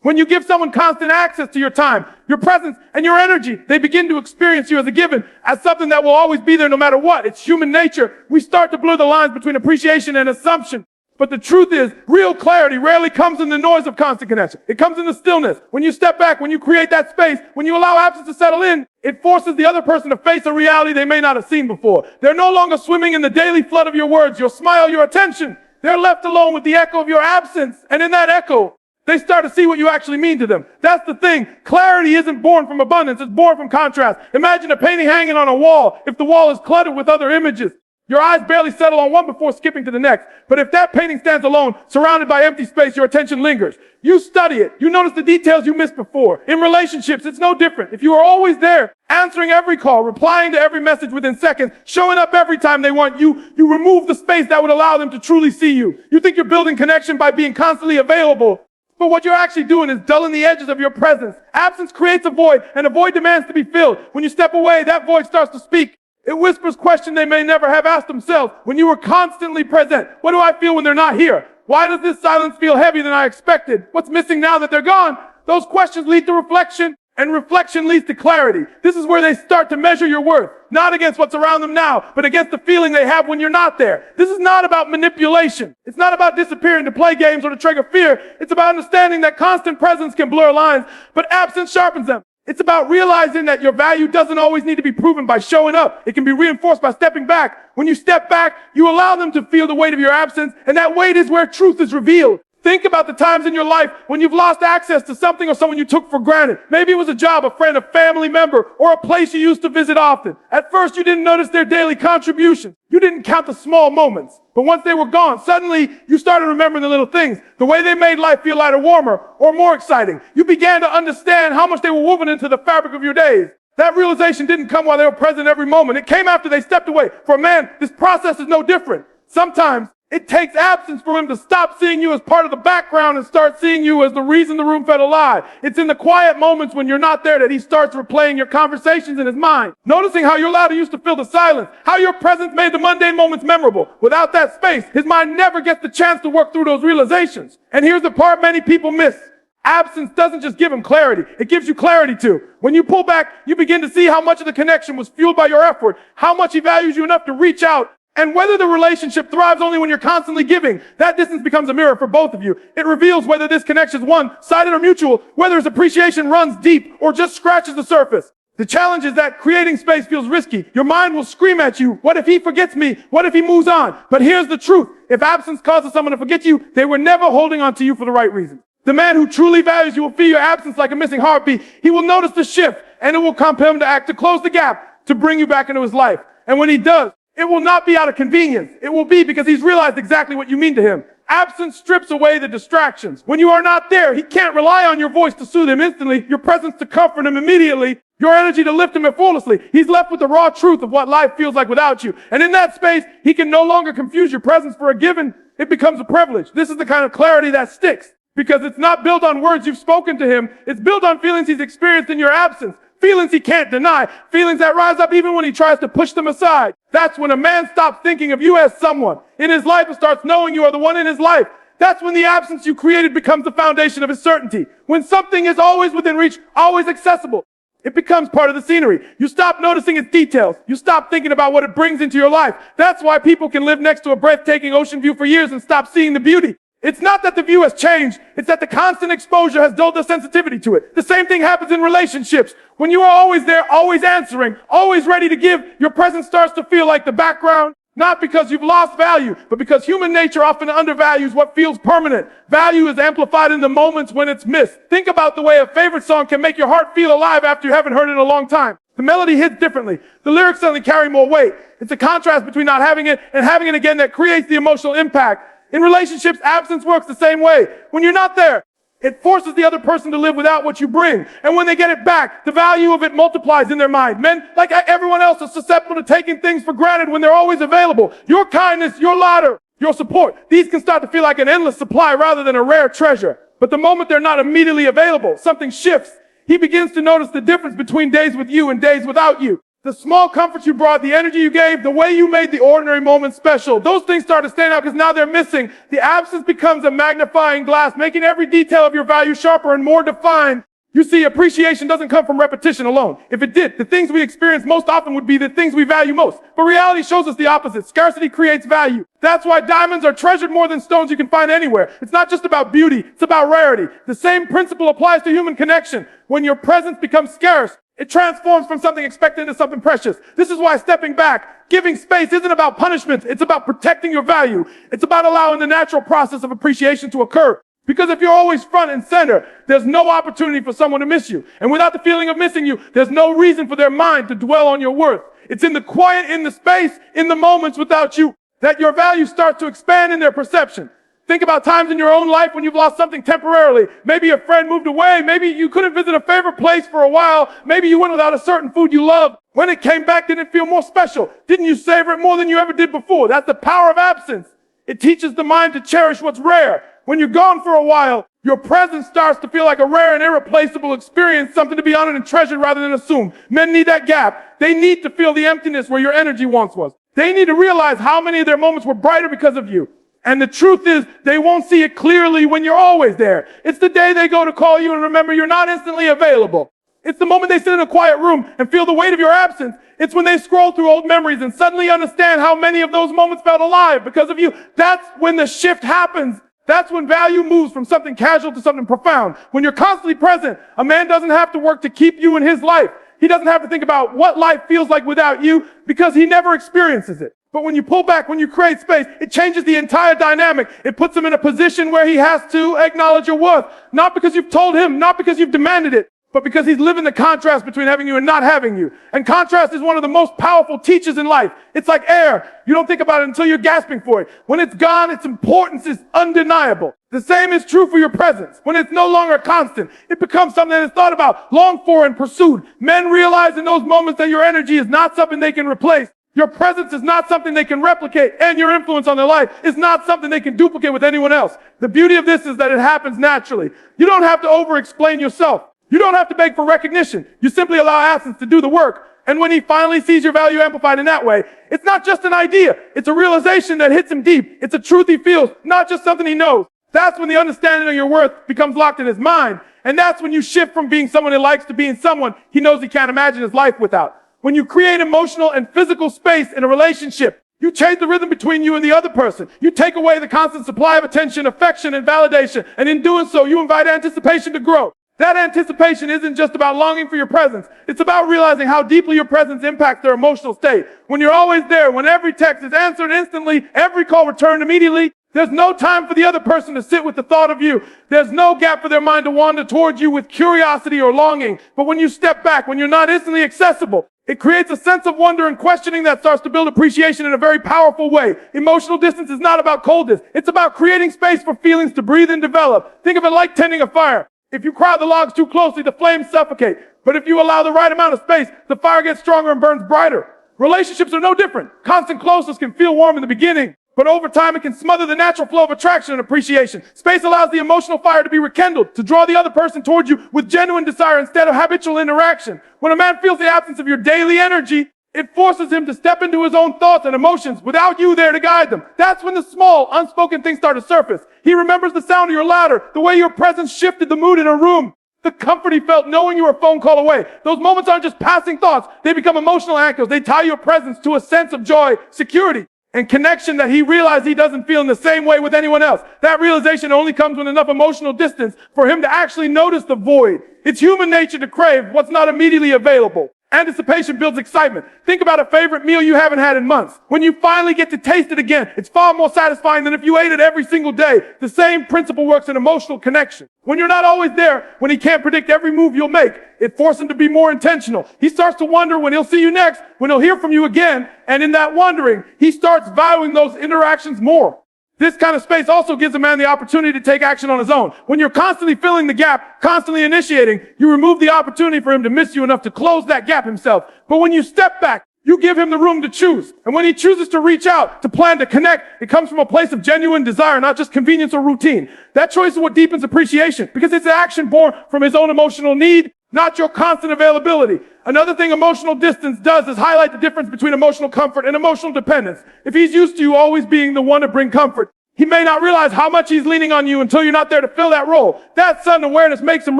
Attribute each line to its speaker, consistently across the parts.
Speaker 1: When you give someone constant access to your time, your presence, and your energy, they begin to experience you as a given, as something that will always be there no matter what. It's human nature. We start to blur the lines between appreciation and assumption. But the truth is, real clarity rarely comes in the noise of constant connection. It comes in the stillness. When you step back, when you create that space, when you allow absence to settle in, it forces the other person to face a reality they may not have seen before. They're no longer swimming in the daily flood of your words, your smile, your attention. They're left alone with the echo of your absence. And in that echo, they start to see what you actually mean to them. That's the thing. Clarity isn't born from abundance. It's born from contrast. Imagine a painting hanging on a wall if the wall is cluttered with other images. Your eyes barely settle on one before skipping to the next. But if that painting stands alone, surrounded by empty space, your attention lingers. You study it. You notice the details you missed before. In relationships, it's no different. If you are always there, answering every call, replying to every message within seconds, showing up every time they want you, you remove the space that would allow them to truly see you. You think you're building connection by being constantly available. But what you're actually doing is dulling the edges of your presence. Absence creates a void, and a void demands to be filled. When you step away, that void starts to speak. It whispers questions they may never have asked themselves. When you were constantly present, what do I feel when they're not here? Why does this silence feel heavier than I expected? What's missing now that they're gone? Those questions lead to reflection, and reflection leads to clarity. This is where they start to measure your worth, not against what's around them now, but against the feeling they have when you're not there. This is not about manipulation. It's not about disappearing to play games or to trigger fear. It's about understanding that constant presence can blur lines, but absence sharpens them. It's about realizing that your value doesn't always need to be proven by showing up. It can be reinforced by stepping back. When you step back, you allow them to feel the weight of your absence, and that weight is where truth is revealed. Think about the times in your life when you've lost access to something or someone you took for granted. Maybe it was a job, a friend, a family member, or a place you used to visit often. At first, you didn't notice their daily contributions. You didn't count the small moments. But once they were gone, suddenly you started remembering the little things, the way they made life feel lighter, warmer, or more exciting. You began to understand how much they were woven into the fabric of your days. That realization didn't come while they were present every moment. It came after they stepped away. For a man, this process is no different. Sometimes it takes absence for him to stop seeing you as part of the background and start seeing you as the reason the room felt alive. It's in the quiet moments when you're not there that he starts replaying your conversations in his mind, noticing how your laughter used to fill the silence, how your presence made the mundane moments memorable. Without that space, his mind never gets the chance to work through those realizations. And here's the part many people miss. Absence doesn't just give him clarity. It gives you clarity too. When you pull back, you begin to see how much of the connection was fueled by your effort, how much he values you enough to reach out. And whether the relationship thrives only when you're constantly giving, that distance becomes a mirror for both of you. It reveals whether this connection is one-sided or mutual, whether his appreciation runs deep or just scratches the surface. The challenge is that creating space feels risky. Your mind will scream at you, what if he forgets me? What if he moves on? But here's the truth. If absence causes someone to forget you, they were never holding on to you for the right reason. The man who truly values you will feel your absence like a missing heartbeat. He will notice the shift, and it will compel him to act, to close the gap, to bring you back into his life. And when he does, it will not be out of convenience. It will be because he's realized exactly what you mean to him. Absence strips away the distractions. When you are not there, he can't rely on your voice to soothe him instantly, your presence to comfort him immediately, your energy to lift him effortlessly. He's left with the raw truth of what life feels like without you. And in that space, he can no longer confuse your presence for a given. It becomes a privilege. This is the kind of clarity that sticks because it's not built on words you've spoken to him. It's built on feelings he's experienced in your absence. Feelings he can't deny. Feelings that rise up even when he tries to push them aside. That's when a man stops thinking of you as someone in his life and starts knowing you are the one in his life. That's when the absence you created becomes the foundation of his certainty. When something is always within reach, always accessible, it becomes part of the scenery. You stop noticing its details. You stop thinking about what it brings into your life. That's why people can live next to a breathtaking ocean view for years and stop seeing the beauty. It's not that the view has changed. It's that the constant exposure has dulled the sensitivity to it. The same thing happens in relationships. When you are always there, always answering, always ready to give, your presence starts to feel like the background, not because you've lost value, but because human nature often undervalues what feels permanent. Value is amplified in the moments when it's missed. Think about the way a favorite song can make your heart feel alive after you haven't heard it in a long time. The melody hits differently. The lyrics suddenly carry more weight. It's a contrast between not having it and having it again that creates the emotional impact. In relationships, absence works the same way. When you're not there, it forces the other person to live without what you bring. And when they get it back, the value of it multiplies in their mind. Men, like everyone else, are susceptible to taking things for granted when they're always available. Your kindness, your laughter, your support, these can start to feel like an endless supply rather than a rare treasure. But the moment they're not immediately available, something shifts. He begins to notice the difference between days with you and days without you. The small comforts you brought, the energy you gave, the way you made the ordinary moments special, those things start to stand out because now they're missing. The absence becomes a magnifying glass, making every detail of your value sharper and more defined. You see, appreciation doesn't come from repetition alone. If it did, the things we experience most often would be the things we value most. But reality shows us the opposite. Scarcity creates value. That's why diamonds are treasured more than stones you can find anywhere. It's not just about beauty, it's about rarity. The same principle applies to human connection. When your presence becomes scarce, it transforms from something expected into something precious. This is why stepping back, giving space isn't about punishment. It's about protecting your value. It's about allowing the natural process of appreciation to occur. Because if you're always front and center, there's no opportunity for someone to miss you. And without the feeling of missing you, there's no reason for their mind to dwell on your worth. It's in the quiet, in the space, in the moments without you, that your value starts to expand in their perception. Think about times in your own life when you've lost something temporarily. Maybe a friend moved away. Maybe you couldn't visit a favorite place for a while. Maybe you went without a certain food you loved. When it came back, didn't it feel more special? Didn't you savor it more than you ever did before? That's the power of absence. It teaches the mind to cherish what's rare. When you're gone for a while, your presence starts to feel like a rare and irreplaceable experience, something to be honored and treasured rather than assumed. Men need that gap. They need to feel the emptiness where your energy once was. They need to realize how many of their moments were brighter because of you. And the truth is, they won't see it clearly when you're always there. It's the day they go to call you and remember you're not instantly available. It's the moment they sit in a quiet room and feel the weight of your absence. It's when they scroll through old memories and suddenly understand how many of those moments felt alive because of you. That's when the shift happens. That's when value moves from something casual to something profound. When you're constantly present, a man doesn't have to work to keep you in his life. He doesn't have to think about what life feels like without you because he never experiences it. But when you pull back, when you create space, it changes the entire dynamic. It puts him in a position where he has to acknowledge your worth. Not because you've told him, not because you've demanded it, but because he's living the contrast between having you and not having you. And contrast is one of the most powerful teachers in life. It's like air. You don't think about it until you're gasping for it. When it's gone, its importance is undeniable. The same is true for your presence. When it's no longer constant, it becomes something that is thought about, longed for, and pursued. Men realize in those moments that your energy is not something they can replace. Your presence is not something they can replicate, and your influence on their life is not something they can duplicate with anyone else. The beauty of this is that it happens naturally. You don't have to over-explain yourself. You don't have to beg for recognition. You simply allow absence to do the work. And when he finally sees your value amplified in that way, it's not just an idea. It's a realization that hits him deep. It's a truth he feels, not just something he knows. That's when the understanding of your worth becomes locked in his mind. And that's when you shift from being someone he likes to being someone he knows he can't imagine his life without. When you create emotional and physical space in a relationship, you change the rhythm between you and the other person. You take away the constant supply of attention, affection, and validation. And in doing so, you invite anticipation to grow. That anticipation isn't just about longing for your presence. It's about realizing how deeply your presence impacts their emotional state. When you're always there, when every text is answered instantly, every call returned immediately, there's no time for the other person to sit with the thought of you. There's no gap for their mind to wander towards you with curiosity or longing. But when you step back, when you're not instantly accessible, it creates a sense of wonder and questioning that starts to build appreciation in a very powerful way. Emotional distance is not about coldness. It's about creating space for feelings to breathe and develop. Think of it like tending a fire. If you crowd the logs too closely, the flames suffocate. But if you allow the right amount of space, the fire gets stronger and burns brighter. Relationships are no different. Constant closeness can feel warm in the beginning, but over time it can smother the natural flow of attraction and appreciation. Space allows the emotional fire to be rekindled, to draw the other person towards you with genuine desire instead of habitual interaction. When a man feels the absence of your daily energy, it forces him to step into his own thoughts and emotions without you there to guide them. That's when the small, unspoken things start to surface. He remembers the sound of your laughter, the way your presence shifted the mood in a room, the comfort he felt knowing you were a phone call away. Those moments aren't just passing thoughts. They become emotional anchors. They tie your presence to a sense of joy, security, and connection that he realized he doesn't feel in the same way with anyone else. That realization only comes with enough emotional distance for him to actually notice the void. It's human nature to crave what's not immediately available. Anticipation builds excitement. Think about a favorite meal you haven't had in months. When you finally get to taste it again, it's far more satisfying than if you ate it every single day. The same principle works in emotional connection. When you're not always there, when he can't predict every move you'll make, it forces him to be more intentional. He starts to wonder when he'll see you next, when he'll hear from you again, and in that wondering, he starts valuing those interactions more. This kind of space also gives a man the opportunity to take action on his own. When you're constantly filling the gap, constantly initiating, you remove the opportunity for him to miss you enough to close that gap himself. But when you step back, you give him the room to choose. And when he chooses to reach out, to plan, to connect, it comes from a place of genuine desire, not just convenience or routine. That choice is what deepens appreciation, because it's an action born from his own emotional need, not your constant availability. Another thing emotional distance does is highlight the difference between emotional comfort and emotional dependence. If he's used to you always being the one to bring comfort, he may not realize how much he's leaning on you until you're not there to fill that role. That sudden awareness makes him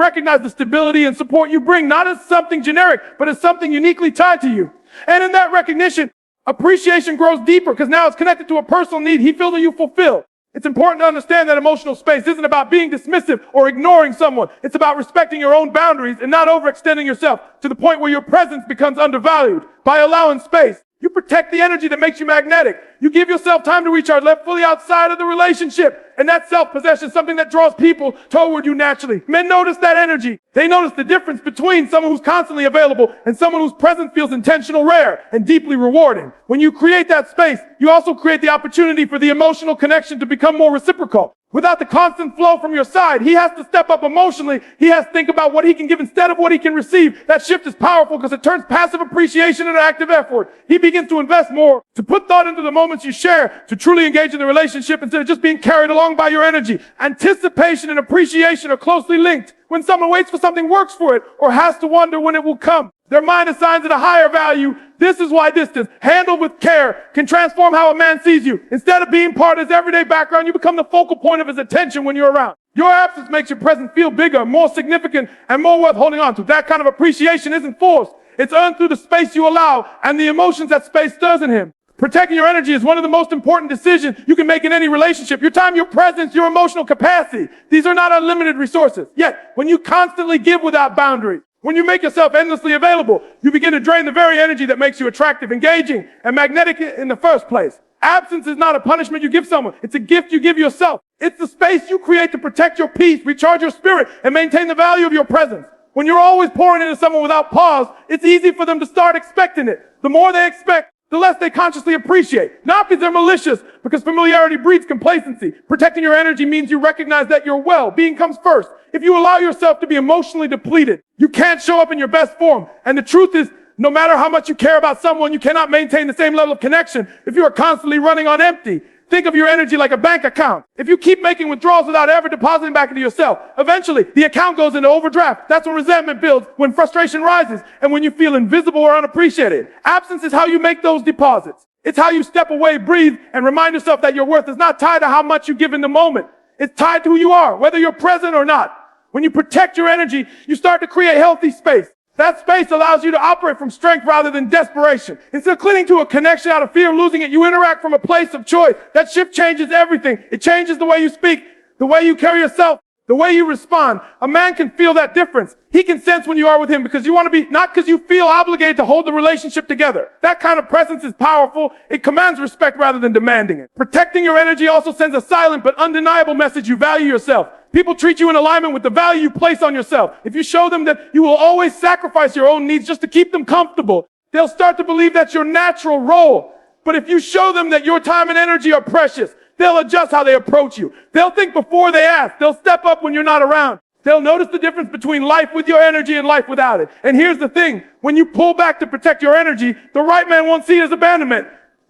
Speaker 1: recognize the stability and support you bring, not as something generic, but as something uniquely tied to you. And in that recognition, appreciation grows deeper because now it's connected to a personal need he feels that you fulfill. It's important to understand that emotional space isn't about being dismissive or ignoring someone. It's about respecting your own boundaries and not overextending yourself to the point where your presence becomes undervalued. By allowing space, you protect the energy that makes you magnetic. You give yourself time to recharge, live fully outside of the relationship. And that self-possession is something that draws people toward you naturally. Men notice that energy. They notice the difference between someone who's constantly available and someone whose presence feels intentional, rare, and deeply rewarding. When you create that space, you also create the opportunity for the emotional connection to become more reciprocal. Without the constant flow from your side, he has to step up emotionally. He has to think about what he can give instead of what he can receive. That shift is powerful because it turns passive appreciation into active effort. He begins to invest more, to put thought into the moments you share, to truly engage in the relationship instead of just being carried along by your energy. Anticipation and appreciation are closely linked. When someone waits for something, works for it, or has to wonder when it will come, their mind assigns it a higher value. This is why distance, handled with care, can transform how a man sees you. Instead of being part of his everyday background, you become the focal point of his attention when you're around. Your absence makes your presence feel bigger, more significant, and more worth holding on to. That kind of appreciation isn't forced. It's earned through the space you allow and the emotions that space stirs in him. Protecting your energy is one of the most important decisions you can make in any relationship. Your time, your presence, your emotional capacity. These are not unlimited resources. Yet, when you constantly give without boundary, when you make yourself endlessly available, you begin to drain the very energy that makes you attractive, engaging, and magnetic in the first place. Absence is not a punishment you give someone. It's a gift you give yourself. It's the space you create to protect your peace, recharge your spirit, and maintain the value of your presence. When you're always pouring into someone without pause, it's easy for them to start expecting it. The more they expect, the less they consciously appreciate. Not because they're malicious, because familiarity breeds complacency. Protecting your energy means you recognize that your well-being comes first. If you allow yourself to be emotionally depleted, you can't show up in your best form. And the truth is, no matter how much you care about someone, you cannot maintain the same level of connection if you are constantly running on empty. Think of your energy like a bank account. If you keep making withdrawals without ever depositing back into yourself, eventually the account goes into overdraft. That's when resentment builds, when frustration rises, and when you feel invisible or unappreciated. Absence is how you make those deposits. It's how you step away, breathe, and remind yourself that your worth is not tied to how much you give in the moment. It's tied to who you are, whether you're present or not. When you protect your energy, you start to create healthy space. That space allows you to operate from strength rather than desperation. Instead of clinging to a connection out of fear of losing it, you interact from a place of choice. That shift changes everything. It changes the way you speak, the way you carry yourself, the way you respond. A man can feel that difference. He can sense when you are with him because you want to be, not because you feel obligated to hold the relationship together. That kind of presence is powerful. It commands respect rather than demanding it. Protecting your energy also sends a silent but undeniable message you value yourself. People treat you in alignment with the value you place on yourself. If you show them that you will always sacrifice your own needs just to keep them comfortable, they'll start to believe that's your natural role. But if you show them that your time and energy are precious, they'll adjust how they approach you. They'll think before they ask. They'll step up when you're not around. They'll notice the difference between life with your energy and life without it. And here's the thing. When you pull back to protect your energy, the right man won't see it as abandonment.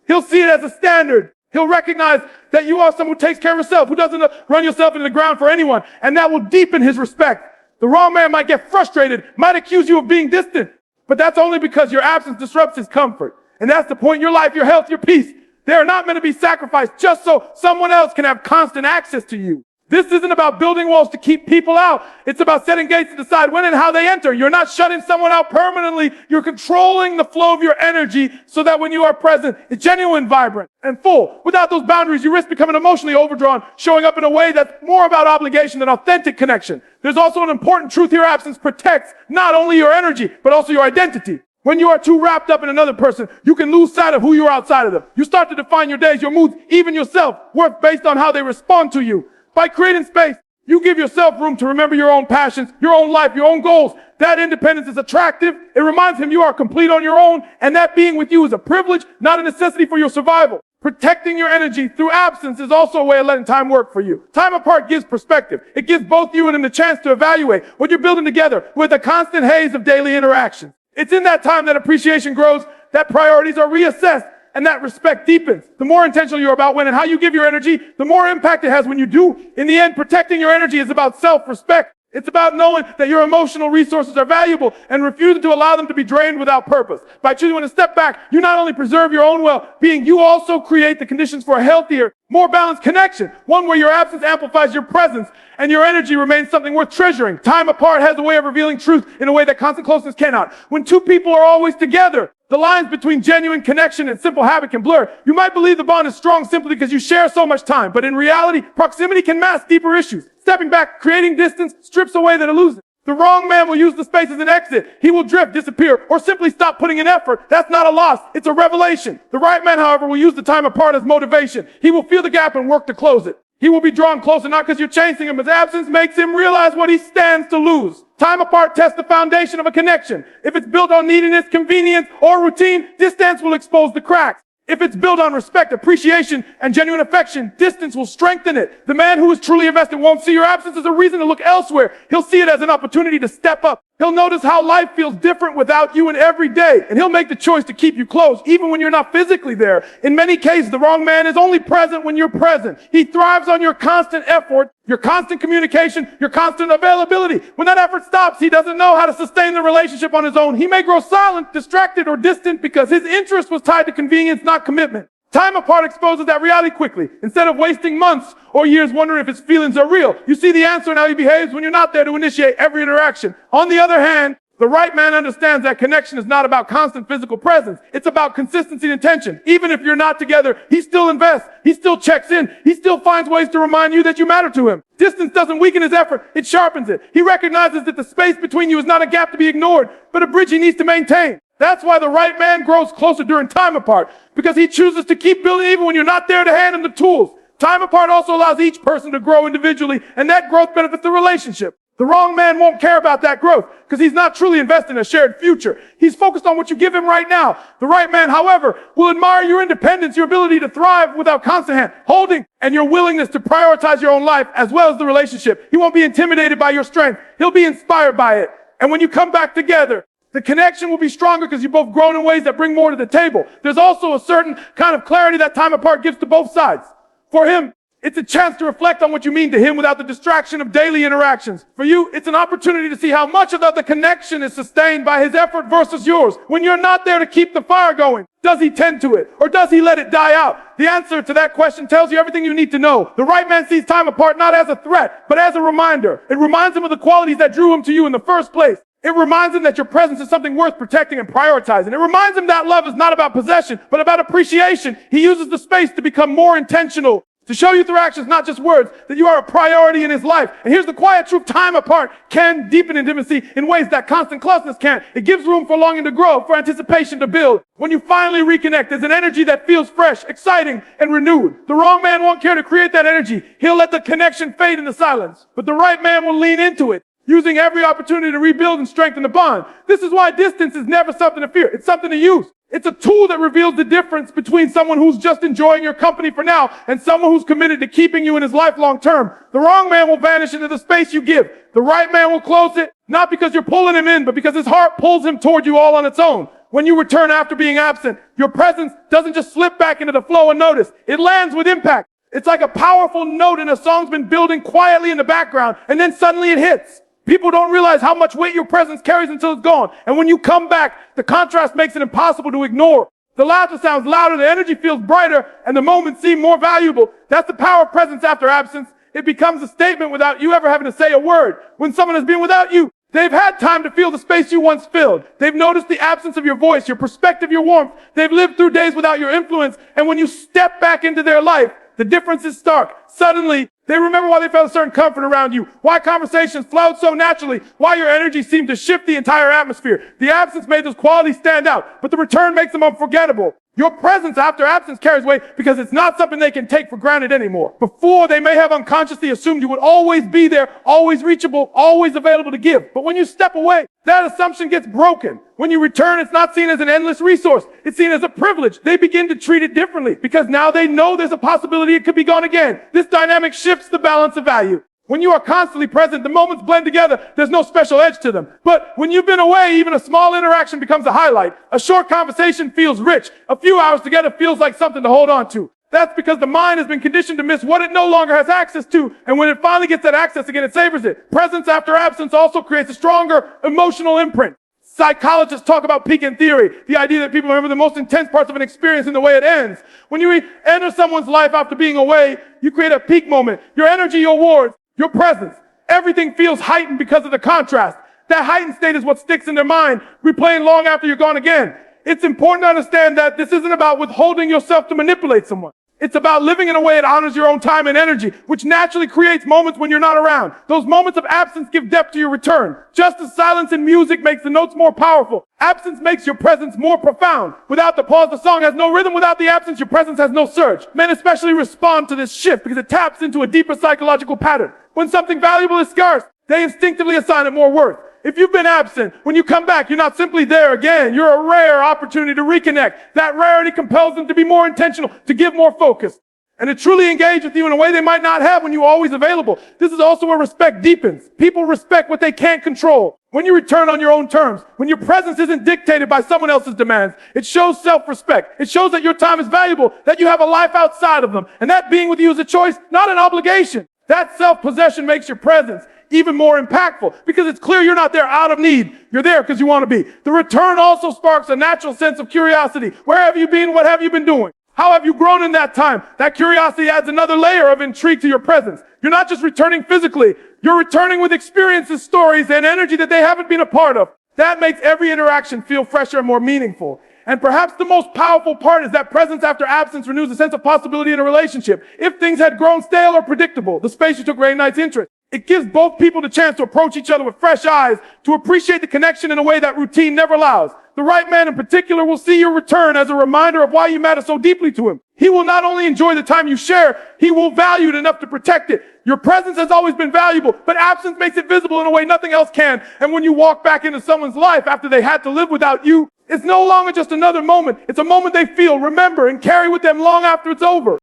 Speaker 1: He'll see it as a standard. He'll recognize that you are someone who takes care of yourself, who doesn't run yourself into the ground for anyone. And that will deepen his respect. The wrong man might get frustrated, might accuse you of being distant. But that's only because your absence disrupts his comfort. And that's the point in your life, your health, your peace. They are not meant to be sacrificed just so someone else can have constant access to you. This isn't about building walls to keep people out. It's about setting gates to decide when and how they enter. You're not shutting someone out permanently. You're controlling the flow of your energy so that when you are present, it's genuine, vibrant, and full. Without those boundaries, you risk becoming emotionally overdrawn, showing up in a way that's more about obligation than authentic connection. There's also an important truth here. Absence protects not only your energy, but also your identity. When you are too wrapped up in another person, you can lose sight of who you are outside of them. You start to define your days, your moods, even yourself, worth based on how they respond to you. By creating space, you give yourself room to remember your own passions, your own life, your own goals. That independence is attractive. It reminds him you are complete on your own, and that being with you is a privilege, not a necessity for your survival. Protecting your energy through absence is also a way of letting time work for you. Time apart gives perspective. It gives both you and him the chance to evaluate what you're building together with a constant haze of daily interactions. It's in that time that appreciation grows, that priorities are reassessed, and that respect deepens. The more intentional you are about when and how you give your energy, the more impact it has when you do. In the end, protecting your energy is about self-respect. It's about knowing that your emotional resources are valuable and refusing to allow them to be drained without purpose. By choosing to step back, you not only preserve your own well-being, you also create the conditions for a healthier, more balanced connection. One where your absence amplifies your presence and your energy remains something worth treasuring. Time apart has a way of revealing truth in a way that constant closeness cannot. When two people are always together, the lines between genuine connection and simple habit can blur. You might believe the bond is strong simply because you share so much time, but in reality, proximity can mask deeper issues. Stepping back, creating distance, strips away that illusion. The wrong man will use the space as an exit. He will drift, disappear, or simply stop putting in effort. That's not a loss. It's a revelation. The right man, however, will use the time apart as motivation. He will feel the gap and work to close it. He will be drawn closer, not because you're chasing him. His absence makes him realize what he stands to lose. Time apart tests the foundation of a connection. If it's built on neediness, convenience, or routine, distance will expose the cracks. If it's built on respect, appreciation, and genuine affection, distance will strengthen it. The man who is truly invested won't see your absence as a reason to look elsewhere. He'll see it as an opportunity to step up. He'll notice how life feels different without you in every day, and he'll make the choice to keep you close, even when you're not physically there. In many cases, the wrong man is only present when you're present. He thrives on your constant effort, your constant communication, your constant availability. When that effort stops, he doesn't know how to sustain the relationship on his own. He may grow silent, distracted, or distant because his interest was tied to convenience, not commitment. Time apart exposes that reality quickly. Instead of wasting months or years wondering if his feelings are real, you see the answer in how he behaves when you're not there to initiate every interaction. On the other hand, the right man understands that connection is not about constant physical presence. It's about consistency and intention. Even if you're not together, he still invests. He still checks in. He still finds ways to remind you that you matter to him. Distance doesn't weaken his effort. It sharpens it. He recognizes that the space between you is not a gap to be ignored, but a bridge he needs to maintain. That's why the right man grows closer during time apart, because he chooses to keep building even when you're not there to hand him the tools. Time apart also allows each person to grow individually, and that growth benefits the relationship. The wrong man won't care about that growth because he's not truly invested in a shared future. He's focused on what you give him right now. The right man, however, will admire your independence, your ability to thrive without constant hand holding, and your willingness to prioritize your own life as well as the relationship. He won't be intimidated by your strength. He'll be inspired by it. And when you come back together, the connection will be stronger because you've both grown in ways that bring more to the table. There's also a certain kind of clarity that time apart gives to both sides. For him, it's a chance to reflect on what you mean to him without the distraction of daily interactions. For you, it's an opportunity to see how much of the connection is sustained by his effort versus yours. When you're not there to keep the fire going, does he tend to it? Or does he let it die out? The answer to that question tells you everything you need to know. The right man sees time apart not as a threat, but as a reminder. It reminds him of the qualities that drew him to you in the first place. It reminds him that your presence is something worth protecting and prioritizing. It reminds him that love is not about possession, but about appreciation. He uses the space to become more intentional, to show you through actions, not just words, that you are a priority in his life. And here's the quiet truth. Time apart can deepen intimacy in ways that constant closeness can't. It gives room for longing to grow, for anticipation to build. When you finally reconnect, there's an energy that feels fresh, exciting, and renewed. The wrong man won't care to create that energy. He'll let the connection fade into silence. But the right man will lean into it, using every opportunity to rebuild and strengthen the bond. This is why distance is never something to fear. It's something to use. It's a tool that reveals the difference between someone who's just enjoying your company for now and someone who's committed to keeping you in his life long term. The wrong man will vanish into the space you give. The right man will close it, not because you're pulling him in, but because his heart pulls him toward you all on its own. When you return after being absent, your presence doesn't just slip back into the flow unnoticed. It lands with impact. It's like a powerful note in a song's been building quietly in the background, and then suddenly it hits. People don't realize how much weight your presence carries until it's gone. And when you come back, the contrast makes it impossible to ignore. The laughter sounds louder, the energy feels brighter, and the moments seem more valuable. That's the power of presence after absence. It becomes a statement without you ever having to say a word. When someone has been without you, they've had time to feel the space you once filled. They've noticed the absence of your voice, your perspective, your warmth. They've lived through days without your influence. And when you step back into their life, the difference is stark. Suddenly, they remember why they felt a certain comfort around you, why conversations flowed so naturally, why your energy seemed to shift the entire atmosphere. The absence made those qualities stand out, but the return makes them unforgettable. Your presence after absence carries weight because it's not something they can take for granted anymore. Before, they may have unconsciously assumed you would always be there, always reachable, always available to give. But when you step away, that assumption gets broken. When you return, it's not seen as an endless resource. It's seen as a privilege. They begin to treat it differently because now they know there's a possibility it could be gone again. This dynamic shifts the balance of value. When you are constantly present, the moments blend together. There's no special edge to them. But when you've been away, even a small interaction becomes a highlight. A short conversation feels rich. A few hours together feels like something to hold on to. That's because the mind has been conditioned to miss what it no longer has access to. And when it finally gets that access again, it savors it. Presence after absence also creates a stronger emotional imprint. Psychologists talk about peak in theory, the idea that people remember the most intense parts of an experience in the way it ends. When you enter someone's life after being away, you create a peak moment. Your energy, your words, your presence, everything feels heightened because of the contrast. That heightened state is what sticks in their mind, replaying long after you're gone again. It's important to understand that this isn't about withholding yourself to manipulate someone. It's about living in a way that honors your own time and energy, which naturally creates moments when you're not around. Those moments of absence give depth to your return. Just as silence in music makes the notes more powerful, absence makes your presence more profound. Without the pause, the song has no rhythm. Without the absence, your presence has no surge. Men especially respond to this shift because it taps into a deeper psychological pattern. When something valuable is scarce, they instinctively assign it more worth. If you've been absent, when you come back, you're not simply there again. You're a rare opportunity to reconnect. That rarity compels them to be more intentional, to give more focus, and to truly engage with you in a way they might not have when you're always available. This is also where respect deepens. People respect what they can't control. When you return on your own terms, when your presence isn't dictated by someone else's demands, it shows self-respect. It shows that your time is valuable, that you have a life outside of them, and that being with you is a choice, not an obligation. That self-possession makes your presence even more impactful because it's clear you're not there out of need. You're there because you want to be. The return also sparks a natural sense of curiosity. Where have you been? What have you been doing? How have you grown in that time? That curiosity adds another layer of intrigue to your presence. You're not just returning physically. You're returning with experiences, stories, and energy that they haven't been a part of. That makes every interaction feel fresher and more meaningful. And perhaps the most powerful part is that presence after absence renews a sense of possibility in a relationship. If things had grown stale or predictable, the space you took reignites interest. It gives both people the chance to approach each other with fresh eyes, to appreciate the connection in a way that routine never allows. The right man in particular will see your return as a reminder of why you matter so deeply to him. He will not only enjoy the time you share, he will value it enough to protect it. Your presence has always been valuable, but absence makes it visible in a way nothing else can. And when you walk back into someone's life after they had to live without you, it's no longer just another moment. It's a moment they feel, remember, and carry with them long after it's over.